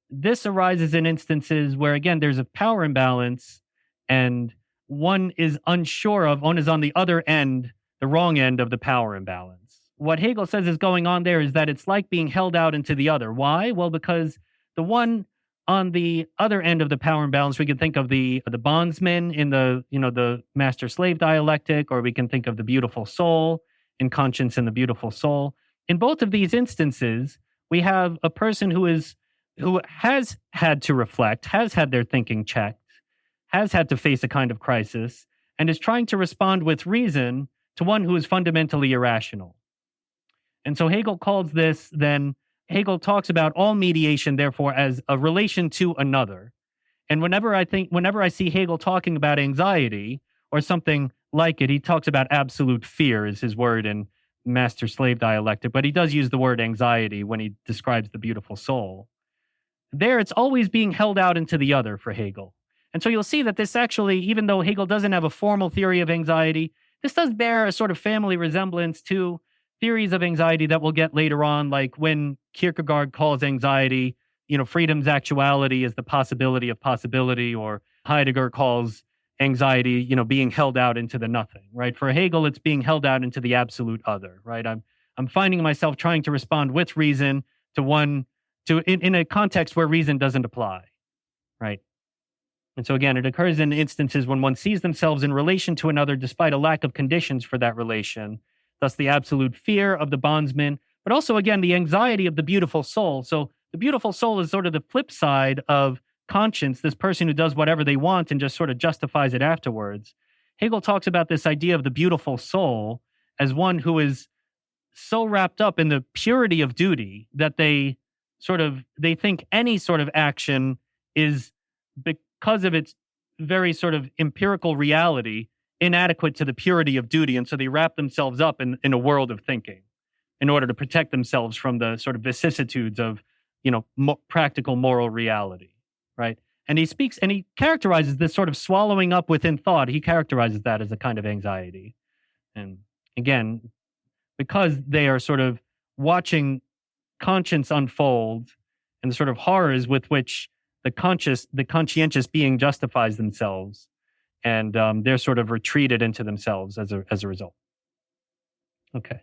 this arises in instances where, again, there's a power imbalance and one is unsure of, one is on the other end, the wrong end of the power imbalance. What Hegel says is going on there is that it's like being held out into the other. Why? Well, because the one on the other end of the power imbalance, we can think of the bondsman in the master-slave dialectic, or we can think of the beautiful soul in Conscience and the Beautiful Soul. In both of these instances, we have a person who has had to reflect, has had their thinking checked, has had to face a kind of crisis, and is trying to respond with reason to one who is fundamentally irrational. And so Hegel calls this, then, Hegel talks about all mediation, therefore, as a relation to another. And whenever I see Hegel talking about anxiety or something like it, he talks about absolute fear is his word in master-slave dialectic, but he does use the word anxiety when he describes the beautiful soul. There, it's always being held out into the other for Hegel. And so you'll see that this actually, even though Hegel doesn't have a formal theory of anxiety, this does bear a sort of family resemblance to theories of anxiety that we'll get later on, like when Kierkegaard calls anxiety, freedom's actuality is the possibility of possibility, or Heidegger calls anxiety, being held out into the nothing, right? For Hegel, it's being held out into the absolute other, right? I'm finding myself trying to respond with reason in a context where reason doesn't apply, right? And so again, it occurs in instances when one sees themselves in relation to another despite a lack of conditions for that relation, thus the absolute fear of the bondsman, but also, again, the anxiety of the beautiful soul. So the beautiful soul is sort of the flip side of conscience, this person who does whatever they want and just sort of justifies it afterwards. Hegel talks about this idea of the beautiful soul as one who is so wrapped up in the purity of duty that they think any sort of action is, because of its very sort of empirical reality, inadequate to the purity of duty. And so they wrap themselves up in a world of thinking in order to protect themselves from the sort of vicissitudes of, practical moral reality, right? And he characterizes this sort of swallowing up within thought. He characterizes that as a kind of anxiety. And again, because they are sort of watching conscience unfold and the sort of horrors with which the conscientious being justifies themselves, and they're sort of retreated into themselves as a result. Okay.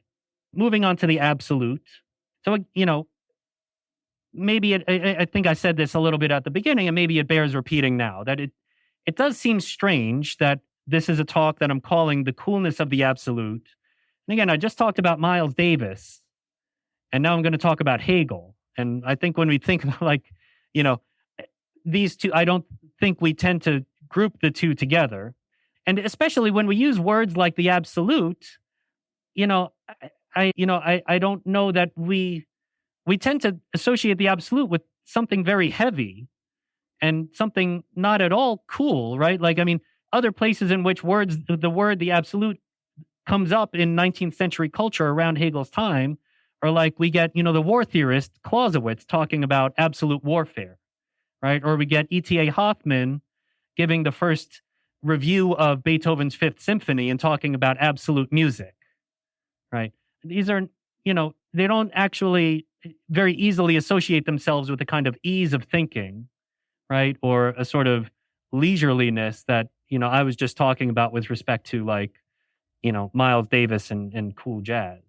Moving on to the absolute. So, maybe I think I said this a little bit at the beginning, and maybe it bears repeating now, that it does seem strange that this is a talk that I'm calling The Coolness of the Absolute. And again, I just talked about Miles Davis, and now I'm going to talk about Hegel. And I think when we think like, these two, I don't think we tend to group the two together. And especially when we use words like the absolute, I don't know that we tend to associate the absolute with something very heavy and something not at all cool, right? Like, other places in which the word the absolute comes up in 19th century culture around Hegel's time are like, we get, the war theorist Clausewitz talking about absolute warfare, right? Or we get E.T.A. Hoffman giving the first review of Beethoven's Fifth Symphony and talking about absolute music, right? These are, they don't actually very easily associate themselves with a kind of ease of thinking, right? Or a sort of leisureliness that, I was just talking about with respect to Miles Davis and cool jazz.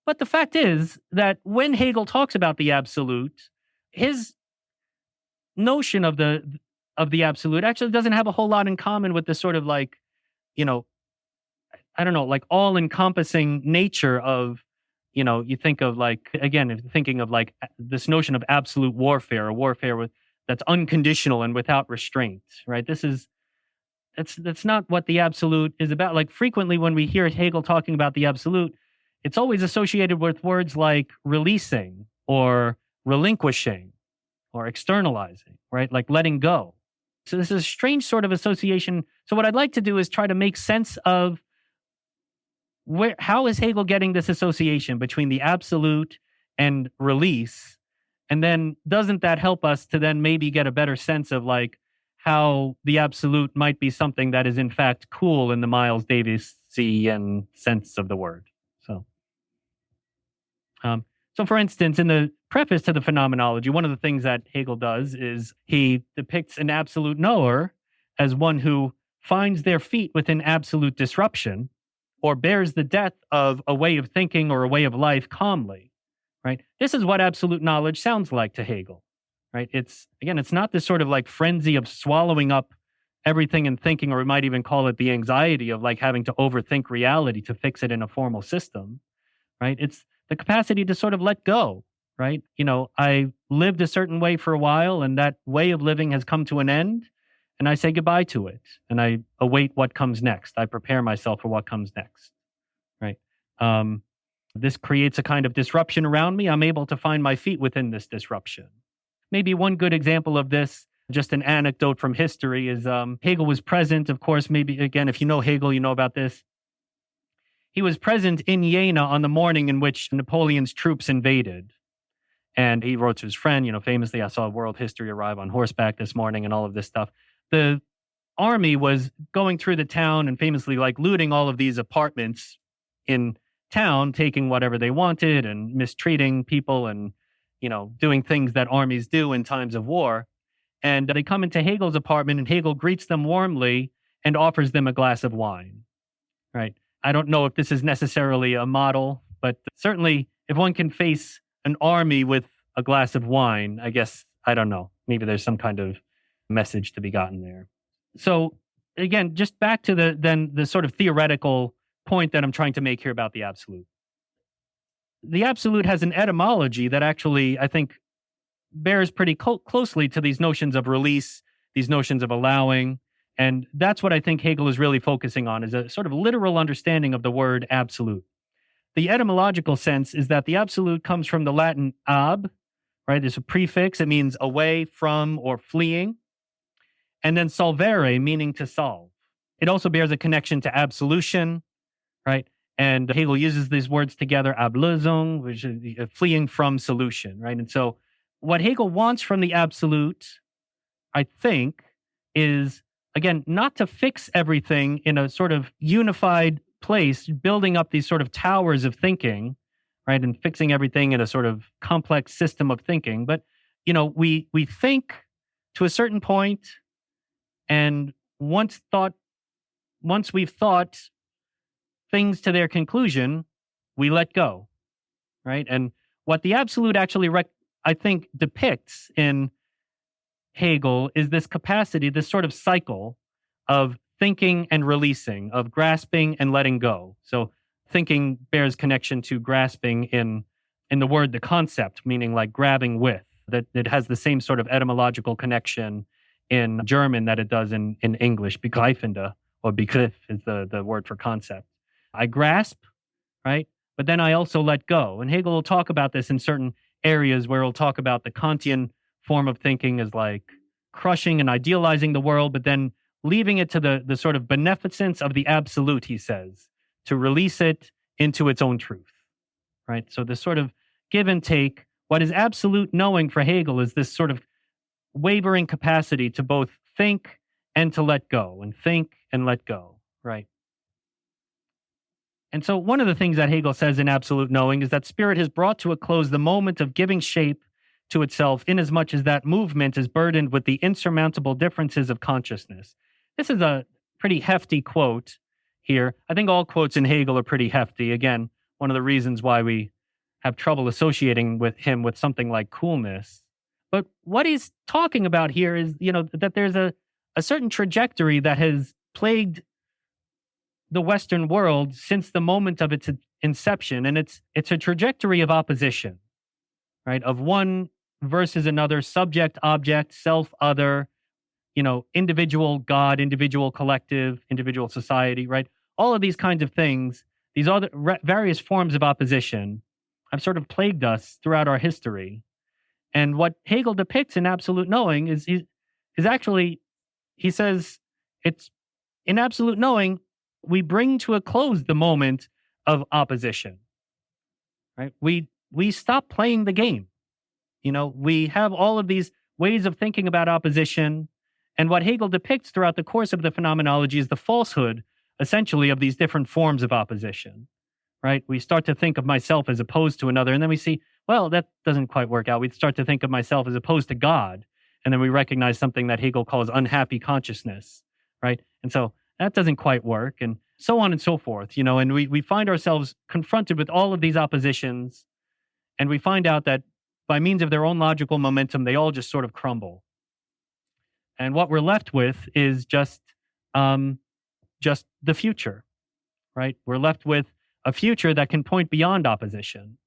But the fact is that when Hegel talks about the absolute, his notion of the absolute actually doesn't have a whole lot in common with the sort of you know, I don't know, all encompassing nature of, you think of again, if thinking of this notion of absolute warfare, a warfare that's unconditional and without restraint, right? That's not what the absolute is about. Frequently when we hear Hegel talking about the absolute, it's always associated with words like releasing or relinquishing or externalizing, right? Like letting go. So this is a strange sort of association. So what I'd like to do is try to make sense of how is Hegel getting this association between the absolute and release? And then doesn't that help us to then maybe get a better sense of how the absolute might be something that is in fact cool in the Miles Davisian sense of the word? So for instance, in the preface to the Phenomenology, one of the things that Hegel does is he depicts an absolute knower as one who finds their feet within absolute disruption or bears the death of a way of thinking or a way of life calmly, right? This is what absolute knowledge sounds like to Hegel, right? It's not this sort of frenzy of swallowing up everything and thinking, or we might even call it the anxiety of having to overthink reality to fix it in a formal system, right? It's the capacity to sort of let go, right? I lived a certain way for a while and that way of living has come to an end and I say goodbye to it and I await what comes next. I prepare myself for what comes next, right? This creates a kind of disruption around me. I'm able to find my feet within this disruption. Maybe one good example of this, just an anecdote from history, is Hegel was present, of course, maybe again, if you know Hegel, you know about this. He was present in Jena on the morning in which Napoleon's troops invaded. And he wrote to his friend, famously, I saw world history arrive on horseback this morning and all of this stuff. The army was going through the town and famously looting all of these apartments in town, taking whatever they wanted and mistreating people and, doing things that armies do in times of war. And they come into Hegel's apartment and Hegel greets them warmly and offers them a glass of wine, right? I don't know if this is necessarily a model, but certainly if one can face an army with a glass of wine, I guess, I don't know, maybe there's some kind of message to be gotten there. So again, just back to the sort of theoretical point that I'm trying to make here about the absolute. The absolute has an etymology that actually, I think, bears pretty closely to these notions of release, these notions of allowing. And that's what I think Hegel is really focusing on, is a sort of literal understanding of the word absolute. The etymological sense is that the absolute comes from the Latin ab, right? There's a prefix. It means away from or fleeing. And then solvere, meaning to solve. It also bears a connection to absolution, right? And Hegel uses these words together, Ablösung, which is fleeing from solution, right? And so what Hegel wants from the absolute, I think, is, again, not to fix everything in a sort of unified place, building up these sort of towers of thinking, right? And fixing everything in a sort of complex system of thinking. But, we think to a certain point, and once we've thought things to their conclusion, we let go, right? And what the absolute actually, I think, depicts in Hegel is this capacity, this sort of cycle of thinking and releasing, of grasping and letting go. So thinking bears connection to grasping in the word, the concept, meaning grabbing with, that it has the same sort of etymological connection in German that it does in English. Begreifende, or Begriff is the word for concept. I grasp, right? But then I also let go. And Hegel will talk about this in certain areas where he'll talk about the Kantian form of thinking as crushing and idealizing the world, but then leaving it to the sort of beneficence of the absolute, he says, to release it into its own truth, right? So this sort of give and take. What is absolute knowing for Hegel is this sort of wavering capacity to both think and to let go, and think and let go, right? And so one of the things that Hegel says in absolute knowing is that spirit has brought to a close the moment of giving shape to itself inasmuch as that movement is burdened with the insurmountable differences of consciousness. This is a pretty hefty quote here. I think all quotes in Hegel are pretty hefty. Again, one of the reasons why we have trouble associating with him with something like coolness. But what he's talking about here is, that there's a certain trajectory that has plagued the Western world since the moment of its inception, and it's a trajectory of opposition, right? Of one versus another, subject, object, self, other, individual God, individual collective, individual society, right? All of these kinds of things, these other various forms of opposition have sort of plagued us throughout our history. And what Hegel depicts in absolute knowing is actually, he says, it's in absolute knowing, we bring to a close the moment of opposition, right? We stop playing the game. We have all of these ways of thinking about opposition. And what Hegel depicts throughout the course of the Phenomenology is the falsehood, essentially, of these different forms of opposition, right? We start to think of myself as opposed to another, and then we see, well, that doesn't quite work out. We start to think of myself as opposed to God, and then we recognize something that Hegel calls unhappy consciousness, right? And so that doesn't quite work, and so on and so forth, and we find ourselves confronted with all of these oppositions, and we find out that by means of their own logical momentum, they all just sort of crumble. And what we're left with is just the future, right? We're left with a future that can point beyond opposition.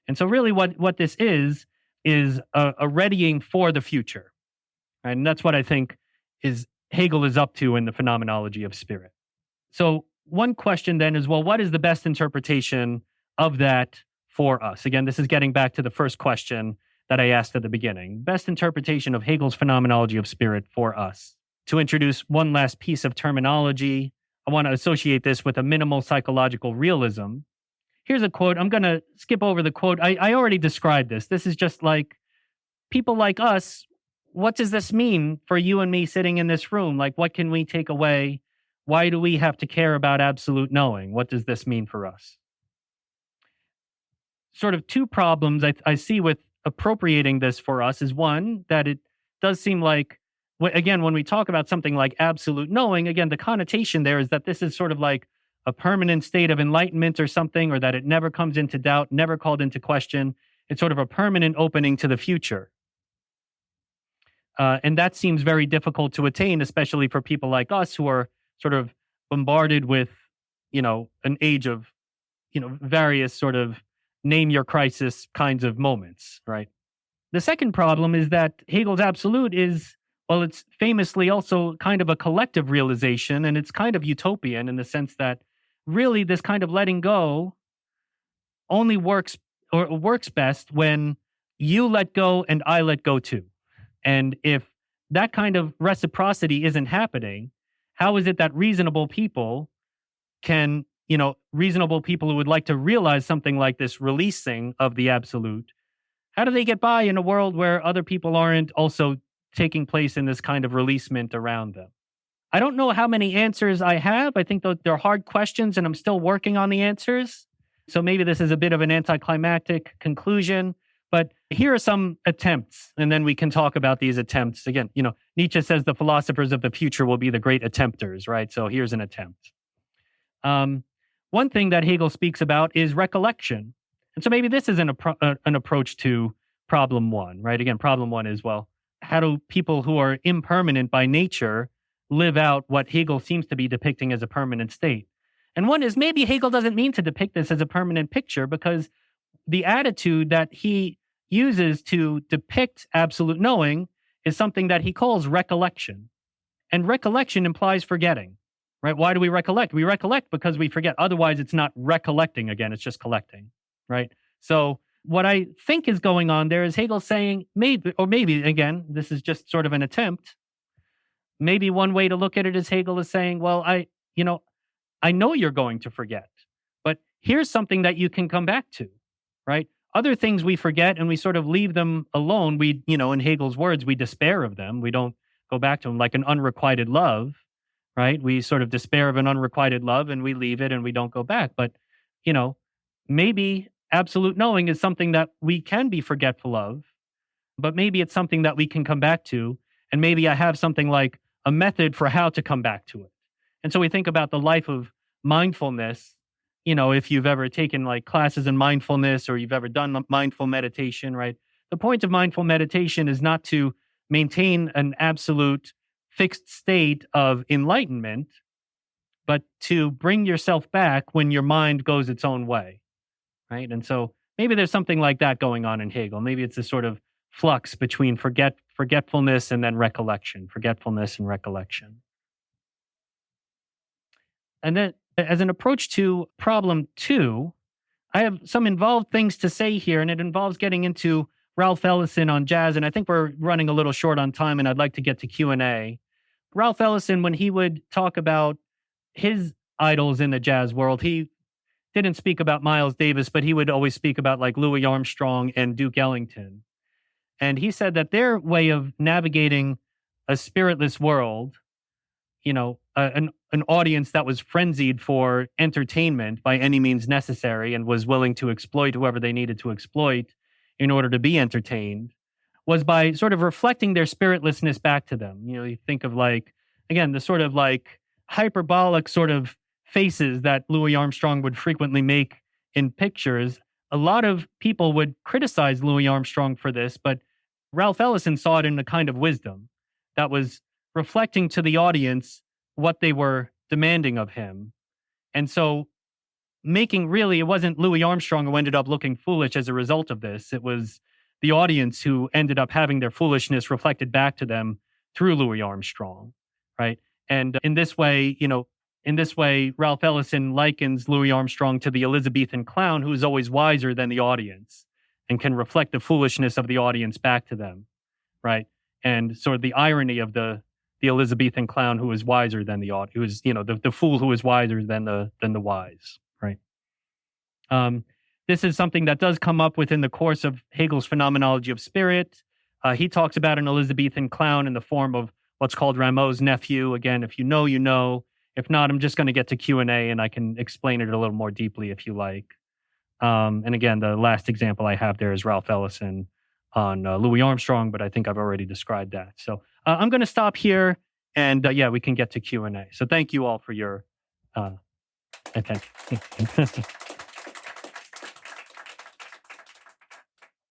And so really what this is a readying for the future. Right? And that's what I think Hegel is up to in the Phenomenology of Spirit. So one question then is, well, what is the best interpretation of that for us? Again, this is getting back to the first question that I asked at the beginning. Best interpretation of Hegel's Phenomenology of Spirit for us. To introduce one last piece of terminology, I want to associate this with a minimal psychological realism. Here's a quote. I'm going to skip over the quote. I already described this. This is just like, people like us, what does this mean for you and me sitting in this room? Like, what can we take away? Why do we have to care about absolute knowing? What does this mean for us? Sort of two problems I see with appropriating this for us is, one, that it does seem like, again, when we talk about something like absolute knowing, again, the connotation there is that this is sort of like a permanent state of enlightenment or something, or that it never comes into doubt, never called into question. It's sort of a permanent opening to the future. And that seems very difficult to attain, especially for people like us who are sort of bombarded with, an age of, various sort of name your crisis kinds of moments, right? The second problem is that Hegel's absolute is, well, it's famously also kind of a collective realization, and it's kind of utopian in the sense that really this kind of letting go only works best when you let go and I let go too. And if that kind of reciprocity isn't happening, how is it that reasonable people who would like to realize something like this releasing of the absolute, how do they get by in a world where other people aren't also taking place in this kind of releasement around them? I don't know how many answers I have. I think they're hard questions and I'm still working on the answers. So maybe this is a bit of an anticlimactic conclusion, but here are some attempts, and then we can talk about these attempts. Again, Nietzsche says the philosophers of the future will be the great attempters, right? So here's an attempt. One thing that Hegel speaks about is recollection. And so maybe this is an approach to problem one, right? Again, problem one is, well, how do people who are impermanent by nature live out what Hegel seems to be depicting as a permanent state? And one is, maybe Hegel doesn't mean to depict this as a permanent picture, because the attitude that he uses to depict absolute knowing is something that he calls recollection. And recollection implies forgetting, right? Why do we recollect? We recollect because we forget. Otherwise, it's not recollecting again. It's just collecting, right? So what I think is going on there is Hegel saying, maybe, again, this is just sort of an attempt. Maybe one way to look at it is Hegel is saying, well, I know you're going to forget, but here's something that you can come back to, right? Other things we forget and we sort of leave them alone. We, in Hegel's words, we despair of them. We don't go back to them, like an unrequited love, right? We sort of despair of an unrequited love and we leave it and we don't go back. But, maybe absolute knowing is something that we can be forgetful of, but maybe it's something that we can come back to. And maybe I have something like a method for how to come back to it. And so we think about the life of mindfulness. If you've ever taken like classes in mindfulness or you've ever done mindful meditation, right? The point of mindful meditation is not to maintain an absolute fixed state of enlightenment, but to bring yourself back when your mind goes its own way, right? And so maybe there's something like that going on in Hegel. Maybe it's a sort of flux between forgetfulness and then recollection, forgetfulness and recollection. And then as an approach to problem 2, I have some involved things to say here, and it involves getting into Ralph Ellison on jazz, and I think we're running a little short on time, and I'd like to get to Q&A. Ralph Ellison, when he would talk about his idols in the jazz world, he didn't speak about Miles Davis, but he would always speak about like Louis Armstrong and Duke Ellington. And he said that their way of navigating a spiritless world, an audience that was frenzied for entertainment by any means necessary and was willing to exploit whoever they needed to exploit in order to be entertained, was by sort of reflecting their spiritlessness back to them. You think of like, again, the sort of like hyperbolic sort of faces that Louis Armstrong would frequently make in pictures. A lot of people would criticize Louis Armstrong for this, but Ralph Ellison saw it in a kind of wisdom that was reflecting to the audience what they were demanding of him. And so it wasn't Louis Armstrong who ended up looking foolish as a result of this. It was the audience who ended up having their foolishness reflected back to them through Louis Armstrong, right? And in this way, Ralph Ellison likens Louis Armstrong to the Elizabethan clown who is always wiser than the audience and can reflect the foolishness of the audience back to them, right? And sort of the irony of the Elizabethan clown who is wiser than the audience, who is, the fool who is wiser than the wise, right? This is something that does come up within the course of Hegel's Phenomenology of Spirit. He talks about an Elizabethan clown in the form of what's called Rameau's nephew. Again, if you know, you know. If not, I'm just going to get to Q&A and I can explain it a little more deeply if you like. And again, the last example I have there is Ralph Ellison on Louis Armstrong, but I think I've already described that. So I'm going to stop here and we can get to Q&A. So thank you all for your attention.